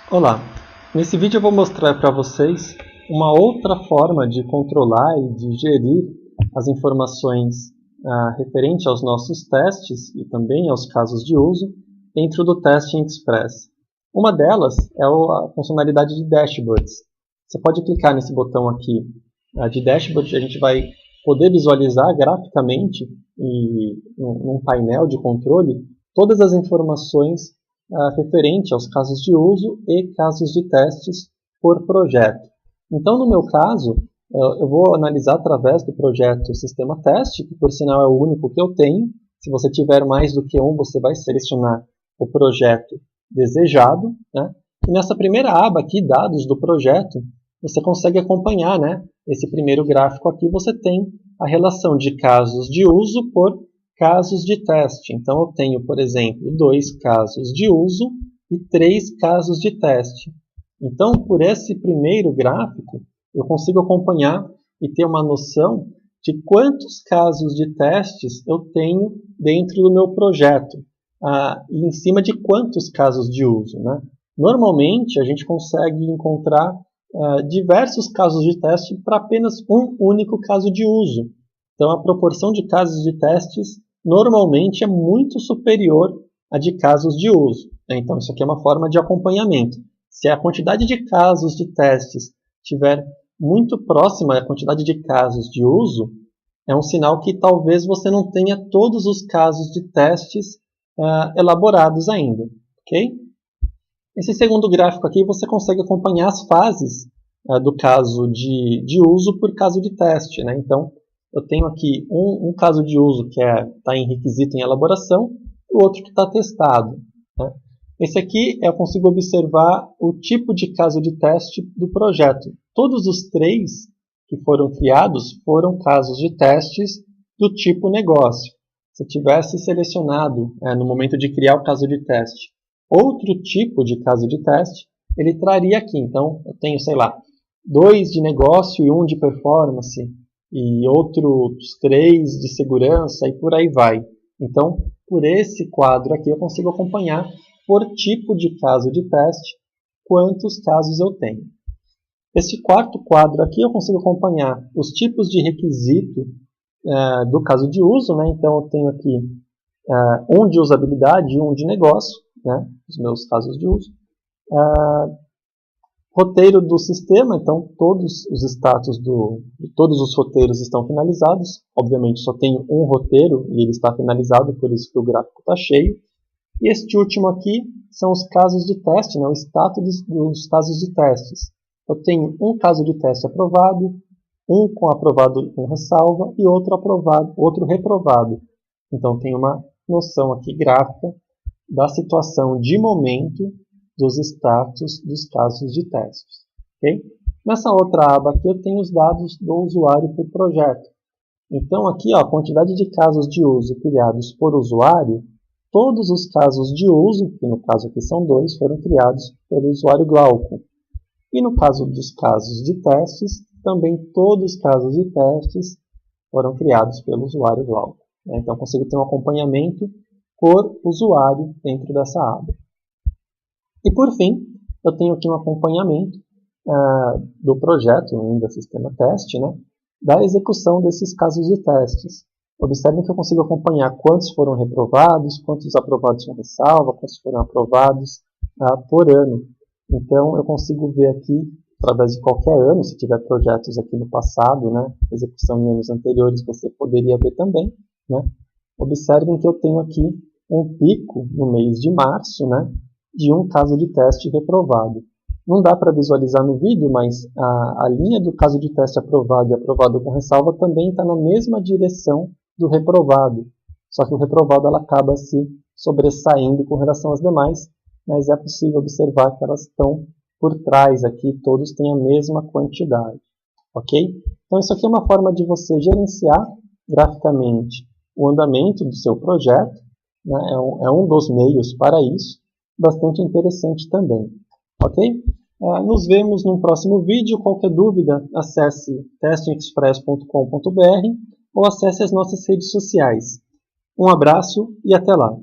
Olá, nesse vídeo eu vou mostrar para vocês uma outra forma de controlar e de gerir as informações referentes aos nossos testes e também aos casos de uso dentro do Testing Express. Uma delas é a funcionalidade de dashboards. Você pode clicar nesse botão aqui de dashboard, a gente vai poder visualizar graficamente e num painel de controle todas as informações referente aos casos de uso e casos de testes por projeto. Então, no meu caso, eu vou analisar através do projeto Sistema Teste, que por sinal é o único que eu tenho. Se você tiver mais do que um, você vai selecionar o projeto desejado, né? E nessa primeira aba aqui, dados do projeto, você consegue acompanhar, né? Esse primeiro gráfico aqui, você tem a relação de casos de uso por casos de teste. Então, eu tenho, por exemplo, 2 casos de uso e 3 casos de teste. Então, por esse primeiro gráfico, eu consigo acompanhar e ter uma noção de quantos casos de testes eu tenho dentro do meu projeto, e em cima de quantos casos de uso, né? Normalmente, a gente consegue encontrar diversos casos de teste para apenas um único caso de uso. Então, a proporção de casos de testes normalmente é muito superior à de casos de uso. Então, isso aqui é uma forma de acompanhamento. Se a quantidade de casos de testes estiver muito próxima à quantidade de casos de uso, é um sinal que talvez você não tenha todos os casos de testes elaborados ainda. Okay? Esse segundo gráfico aqui você consegue acompanhar as fases do caso de uso por caso de teste, né? Então, eu tenho aqui um caso de uso que está em requisito em elaboração e o outro que está testado, né? Esse aqui eu consigo observar o tipo de caso de teste do projeto. Todos os 3 que foram criados foram casos de testes do tipo negócio. Se eu tivesse selecionado, no momento de criar o caso de teste, outro tipo de caso de teste, ele traria aqui. Então, eu tenho, sei lá, 2 de negócio e 1 de performance, e outros 3 de segurança, e por aí vai. Então, por esse quadro aqui, eu consigo acompanhar por tipo de caso de teste quantos casos eu tenho. Esse quarto quadro aqui, eu consigo acompanhar os tipos de requisito do caso de uso, né? Então, eu tenho aqui um de usabilidade e um de negócio, né? Os meus casos de uso. Roteiro do sistema, então todos os status de todos os roteiros estão finalizados. Obviamente só tenho um roteiro e ele está finalizado, por isso que o gráfico está cheio. E este último aqui são os casos de teste, né, o status dos casos de testes. Eu tenho um caso de teste aprovado, um com aprovado com ressalva e outro aprovado, outro reprovado. Então tem uma noção aqui gráfica da situação de momento dos status dos casos de testes. Okay? Nessa outra aba aqui eu tenho os dados do usuário por projeto. Então aqui a quantidade de casos de uso criados por usuário, todos os casos de uso, que no caso aqui são 2, foram criados pelo usuário Glauco. E no caso dos casos de testes, também todos os casos de testes foram criados pelo usuário Glauco. Então eu consigo ter um acompanhamento por usuário dentro dessa aba. E por fim, eu tenho aqui um acompanhamento do projeto, ainda Sistema Teste, né, da execução desses casos de testes. Observem que eu consigo acompanhar quantos foram reprovados, quantos aprovados com ressalva, quantos foram aprovados por ano. Então, eu consigo ver aqui, através de qualquer ano, se tiver projetos aqui no passado, né, execução em anos anteriores, você poderia ver também, né. Observem que eu tenho aqui um pico no mês de março, né, de um caso de teste reprovado. Não dá para visualizar no vídeo, mas a linha do caso de teste aprovado e aprovado com ressalva também está na mesma direção do reprovado. Só que o reprovado ela acaba se sobressaindo com relação às demais, mas é possível observar que elas estão por trás aqui, todos têm a mesma quantidade. Ok? Então isso aqui é uma forma de você gerenciar graficamente o andamento do seu projeto, né? É um dos meios para isso. Bastante interessante também. Ok? Nos vemos no próximo vídeo. Qualquer dúvida, acesse testingexpress.com.br ou acesse as nossas redes sociais. Um abraço e até lá!